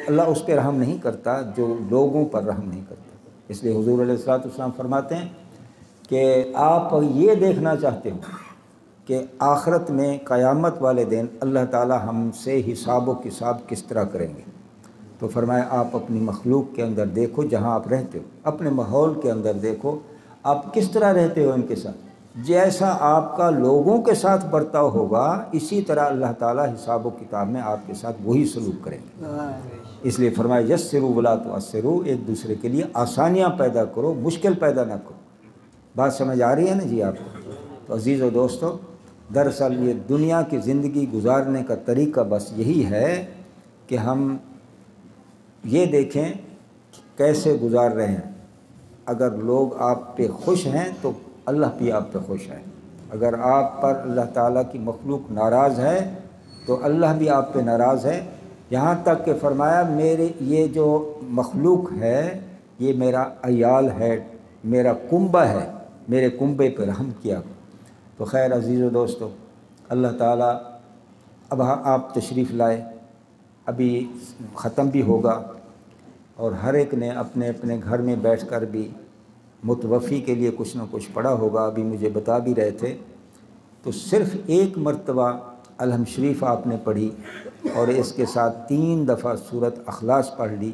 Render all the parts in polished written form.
اللہ اس پہ رحم نہیں کرتا جو لوگوں پر رحم نہیں کرتا۔ اس لیے حضور علیہ الصلوۃ والسلام فرماتے ہیں کہ آپ یہ دیکھنا چاہتے ہو کہ آخرت میں قیامت والے دن اللہ تعالی ہم سے حساب و کتاب کس طرح کریں گے، تو فرمایا آپ اپنی مخلوق کے اندر دیکھو جہاں آپ رہتے ہو، اپنے ماحول کے اندر دیکھو آپ کس طرح رہتے ہو ان کے ساتھ، جیسا آپ کا لوگوں کے ساتھ برتاؤ ہوگا اسی طرح اللہ تعالیٰ حساب و کتاب میں آپ کے ساتھ وہی سلوک کریں گے۔ اس لیے فرمایا یسروا ولا تعسروا، ایک دوسرے کے لیے آسانیاں پیدا کرو، مشکل پیدا نہ کرو۔ بات سمجھ آ رہی ہے نا جی آپ کو؟ تو عزیز و دوستو، دراصل یہ دنیا کی زندگی گزارنے کا طریقہ بس یہی ہے کہ ہم یہ دیکھیں کیسے گزار رہے ہیں۔ اگر لوگ آپ پہ خوش ہیں تو اللہ بھی آپ پہ خوش ہے، اگر آپ پر اللہ تعالیٰ کی مخلوق ناراض ہے تو اللہ بھی آپ پہ ناراض ہے، یہاں تک کہ فرمایا میرے یہ جو مخلوق ہے یہ میرا عیال ہے، میرا کنبہ ہے، میرے کنبے پہ رحم کیا۔ تو خیر عزیز و دوستو، اللہ تعالیٰ اب آپ تشریف لائے، ابھی ختم بھی ہوگا اور ہر ایک نے اپنے اپنے گھر میں بیٹھ کر بھی متوفی کے لیے کچھ نہ کچھ پڑھا ہوگا۔ ابھی مجھے بتا بھی رہے تھے، تو صرف ایک مرتبہ الحمد شریف آپ نے پڑھی اور اس کے ساتھ 3 دفعہ سورۃ اخلاص پڑھ لی،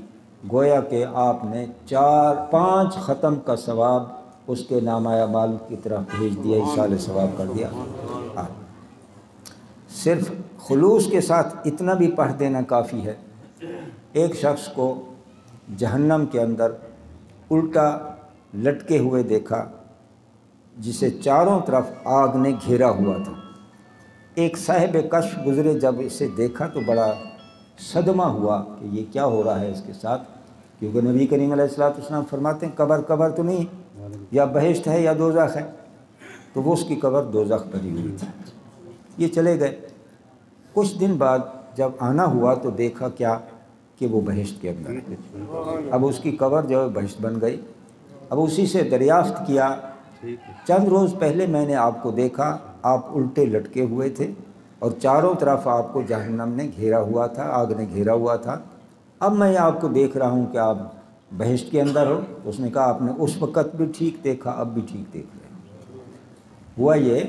گویا کہ آپ نے 4-5 ختم کا ثواب اس کے نامہ اعمال کی طرف بھیج دیا، ایصال ثواب کر دیا۔ صرف خلوص کے ساتھ اتنا بھی پڑھ دینا کافی ہے۔ ایک شخص کو جہنم کے اندر الٹا لٹکے ہوئے دیکھا جسے چاروں طرف آگ نے گھیرا ہوا تھا۔ ایک صاحب کشف گزرے، جب اسے دیکھا تو بڑا صدمہ ہوا کہ یہ کیا ہو رہا ہے اس کے ساتھ، کیونکہ نبی کریم علیہ الصلوۃ والسلام فرماتے ہیں قبر تو نہیں، یا بہشت ہے یا دوزخ ہے، تو وہ اس کی قبر دوزخ بنی ہوئی تھی۔ یہ چلے گئے، کچھ دن بعد جب آنا ہوا تو دیکھا کیا کہ وہ بہشت کے اندر ہے۔ اب اس کی قبر جو ہے بہشت بن گئی۔ اب اسی سے دریافت کیا، چند روز پہلے میں نے آپ کو دیکھا، آپ الٹے لٹکے ہوئے تھے اور چاروں طرف آپ کو جہنم نے گھیرا ہوا تھا، آگ نے گھیرا ہوا تھا، اب میں آپ کو دیکھ رہا ہوں کہ آپ بہشت کے اندر ہو۔ تو اس نے کہا آپ نے اس وقت بھی ٹھیک دیکھا، اب بھی ٹھیک دیکھ رہے ہیں۔ ہوا یہ،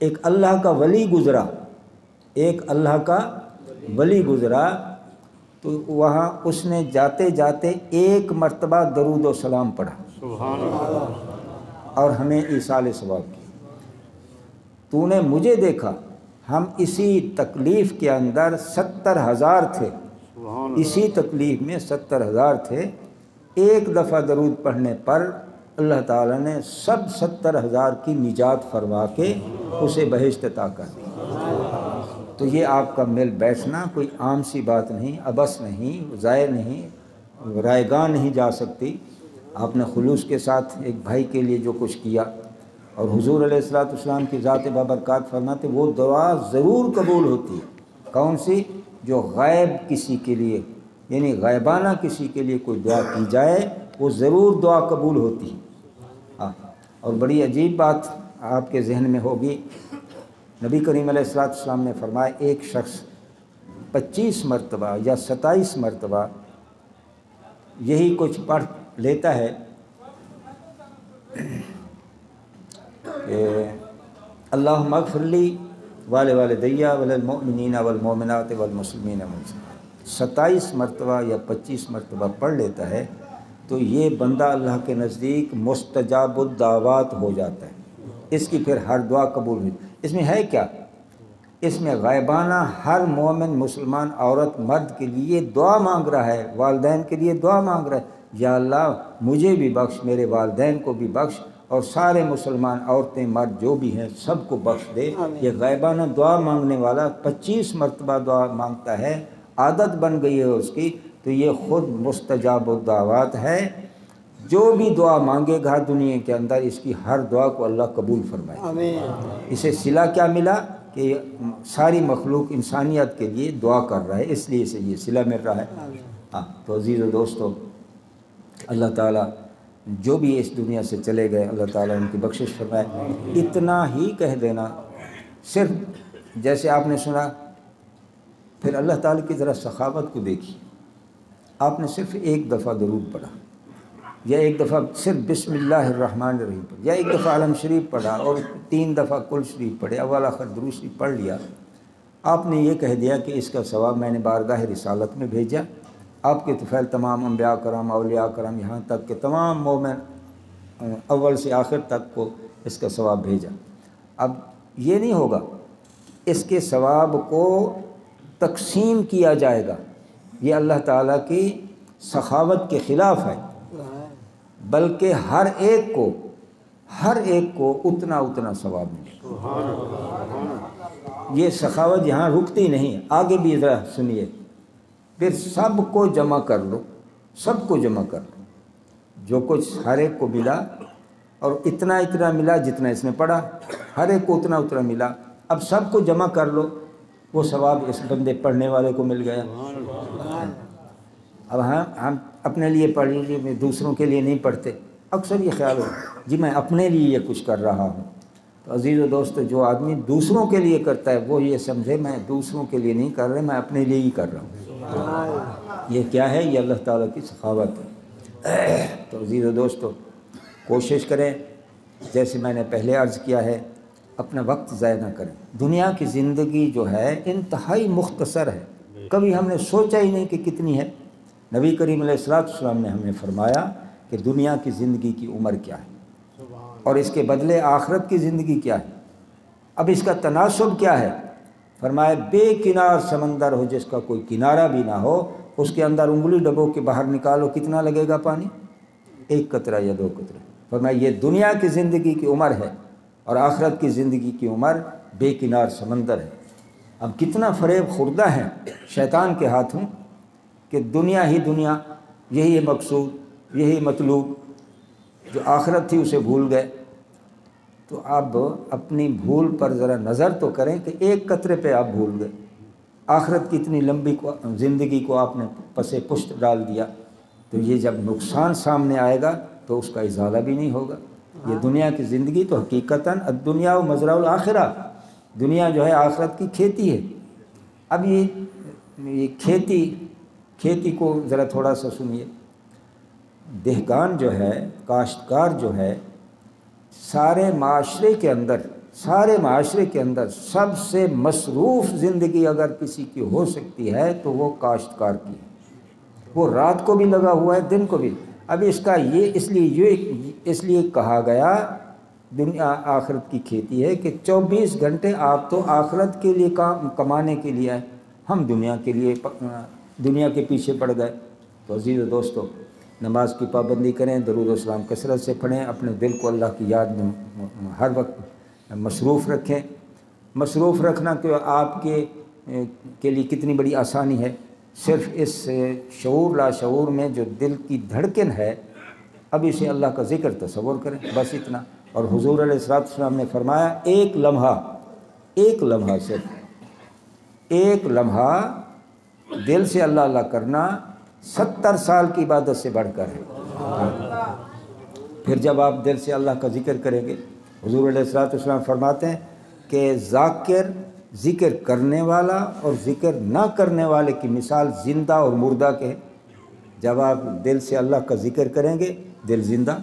ایک اللہ کا ولی گزرا، ایک اللہ کا ولی گزرا، تو وہاں اس نے جاتے جاتے ایک مرتبہ درود و سلام پڑھا اور ہمیں ایصال ثواب کی۔ تو نے مجھے دیکھا، ہم اسی تکلیف کے اندر 70,000 تھے، اسی تکلیف میں 70,000 تھے، ایک دفعہ درود پڑھنے پر اللہ تعالیٰ نے سب 70,000 کی نجات فرما کے اسے بہشت عطا کر دی۔ تو یہ آپ کا مل بیٹھنا کوئی عام سی بات نہیں، عبث نہیں، ضائع نہیں، رائے گاہ نہیں جا سکتی۔ آپ نے خلوص کے ساتھ ایک بھائی کے لیے جو کچھ کیا، اور حضور علیہ الصلوۃ والسلام کی ذات بابرکات فرماتے وہ دعا ضرور قبول ہوتی ہے۔ کون سی؟ جو غائب کسی کے لیے، یعنی غائبانہ کسی کے لیے کوئی دعا کی جائے وہ ضرور دعا قبول ہوتی ہے۔ اور بڑی عجیب بات آپ کے ذہن میں ہوگی، نبی کریم علیہ الصلوۃ والسلام نے فرمایا ایک شخص 25 مرتبہ یا 27 مرتبہ یہی کچھ پڑھ لیتا ہے کہ اللہم اغفر لی ولوالدی وللمؤمنین والمؤمنات والمسلمین والمسلمات، 27 مرتبہ یا 25 مرتبہ پڑھ لیتا ہے تو یہ بندہ اللہ کے نزدیک مستجاب الدعوات ہو جاتا ہے، اس کی پھر ہر دعا قبول ہوئی۔ اس میں ہے کیا؟ اس میں غائبانہ ہر مومن مسلمان عورت مرد کے لیے دعا مانگ رہا ہے، والدین کے لیے دعا مانگ رہا ہے، یا اللہ مجھے بھی بخش، میرے والدین کو بھی بخش، اور سارے مسلمان عورتیں مرد جو بھی ہیں سب کو بخش دے۔ یہ غائبانہ دعا مانگنے والا 25 مرتبہ دعا مانگتا ہے، عادت بن گئی ہے اس کی، تو یہ خود مستجاب الدعوات ہے۔ جو بھی دعا مانگے گا دنیا کے اندر اس کی ہر دعا کو اللہ قبول فرمائے۔ اسے صلہ کیا ملا کہ ساری مخلوق انسانیت کے لیے دعا کر رہا ہے، اس لیے اسے یہ صلہ مل رہا ہے۔ تو عزیز و دوستو، اللہ تعالیٰ جو بھی اس دنیا سے چلے گئے اللہ تعالیٰ ان کی بخشش فرمائے۔ اتنا ہی کہہ دینا، صرف جیسے آپ نے سنا، پھر اللہ تعالیٰ کی ذرا سخاوت کو دیکھی، آپ نے صرف ایک دفعہ درود پڑھا، یا ایک دفعہ صرف بسم اللہ الرحمن الرحیم پڑھا، یا ایک دفعہ عالم شریف پڑھا اور 3 دفعہ کل شریف پڑھے، اول آخر درود شریف پڑھ لیا، آپ نے یہ کہہ دیا کہ اس کا ثواب میں نے بارگاہ رسالت میں بھیجا، آپ کے طفیل تمام انبیاء کرام، اولیاء کرام، یہاں تک کہ تمام مومن اول سے آخر تک کو اس کا ثواب بھیجا۔ اب یہ نہیں ہوگا، اس کے ثواب کو تقسیم کیا جائے گا، یہ اللہ تعالیٰ کی سخاوت کے خلاف ہے، بلکہ ہر ایک کو اتنا اتنا ثواب ملے گا۔ یہ سخاوت یہاں رکتی نہیں، آگے بھی ذرا سنیے، پھر سب کو جمع کر لو، سب کو جمع کر لو، جو کچھ ہر ایک کو ملا، اور اتنا اتنا ملا جتنا اس نے پڑھا، ہر ایک کو اتنا اتنا ملا، اب سب کو جمع کر لو، وہ ثواب اس بندے پڑھنے والے کو مل گیا۔ اب ہم اپنے لیے پڑھ لیجیے، میں دوسروں کے لیے نہیں پڑھتے، اکثر یہ خیال ہو جی میں اپنے لیے یہ کچھ کر رہا ہوں۔ تو عزیز و دوستو، جو آدمی دوسروں کے لیے کرتا ہے وہ یہ سمجھے میں دوسروں کے لیے نہیں کر رہا، میں اپنے لیے ہی کر رہا ہوں۔ یہ کیا ہے؟ یہ اللہ تعالیٰ کی سخاوت ہے۔ تو عزیز و دوستو، کوشش کریں، جیسے میں نے پہلے عرض کیا ہے، اپنا وقت ضائع نہ کریں۔ دنیا کی زندگی جو ہے انتہائی مختصر ہے، کبھی ہم نے سوچا ہی نہیں کہ کتنی ہے۔ نبی کریم علیہ السلام نے ہمیں فرمایا کہ دنیا کی زندگی کی عمر کیا ہے اور اس کے بدلے آخرت کی زندگی کیا ہے۔ اب اس کا تناسب کیا ہے؟ فرمایا بے کنار سمندر ہو جس کا کوئی کنارہ بھی نہ ہو، اس کے اندر انگلی ڈبو کے باہر نکالو، کتنا لگے گا پانی؟ 1 قطرہ یا 2 قطرے۔ فرمایا یہ دنیا کی زندگی کی عمر ہے اور آخرت کی زندگی کی عمر بے کنار سمندر ہے۔ اب کتنا فریب خوردہ ہیں شیطان کے ہاتھوں کہ دنیا ہی دنیا، یہی مقصود، یہی مطلوب، جو آخرت تھی اسے بھول گئے۔ تو اب اپنی بھول پر ذرا نظر تو کریں کہ 1 قطرے پہ آپ بھول گئے، آخرت کی اتنی لمبی زندگی کو آپ نے پس پشت ڈال دیا۔ تو یہ جب نقصان سامنے آئے گا تو اس کا ازالہ بھی نہیں ہوگا۔ یہ دنیا کی زندگی تو حقیقتاً الدنیا و مزرع الآخرہ، دنیا جو ہے آخرت کی کھیتی ہے۔ اب یہ کھیتی کو ذرا تھوڑا سا سنیے۔ دہقان جو ہے، کاشتکار جو ہے، سارے معاشرے کے اندر سب سے مصروف زندگی اگر کسی کی ہو سکتی ہے تو وہ کاشتکار کی ہے۔ وہ رات کو بھی لگا ہوا ہے، دن کو بھی۔ اب اس کا یہ اس لیے کہا گیا دنیا آخرت کی کھیتی ہے کہ 24 گھنٹے آپ تو آخرت کے لیے کمانے کے لیے آئے، ہم دنیا کے پیچھے پڑ گئے۔ تو عزیز و دوستو، نماز کی پابندی کریں، درود و سلام کثرت سے پڑھیں، اپنے دل کو اللہ کی یاد میں ہر وقت مصروف رکھیں۔ مصروف رکھنا کہ آپ کے لیے کتنی بڑی آسانی ہے، صرف اس شعور لاشعور میں جو دل کی دھڑکن ہے، اب اسے اللہ کا ذکر تصور کریں، بس اتنا۔ اور حضور علیہ السلام نے فرمایا ایک لمحہ صرف ایک لمحہ دل سے اللہ اللہ کرنا 70 سال کی عبادت سے بڑھ کر ہے۔ پھر جب آپ دل سے اللہ کا ذکر کریں گے، حضور علیہ السلام فرماتے ہیں کہ ذکر کرنے والا اور ذکر نہ کرنے والے کی مثال زندہ اور مردہ کے ہے۔ جب آپ دل سے اللہ کا ذکر کریں گے، دل زندہ،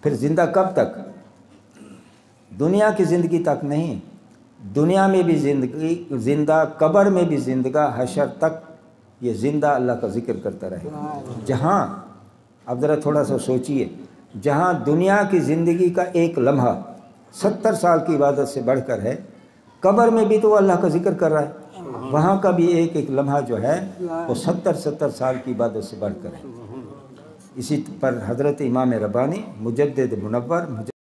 پھر زندہ کب تک؟ دنیا کی زندگی تک نہیں، دنیا میں بھی زندہ، قبر میں بھی زندہ، حشر تک یہ زندہ اللہ کا ذکر کرتا رہے۔ جہاں اب ذرا تھوڑا سا سوچئے، جہاں دنیا کی زندگی کا ایک لمحہ 70 سال کی عبادت سے بڑھ کر ہے، قبر میں بھی تو وہ اللہ کا ذکر کر رہا ہے، وہاں کا بھی ایک لمحہ جو ہے وہ 70 سال کی عبادت سے بڑھ کر ہے۔ اسی پر حضرت امام ربانی مجدد منور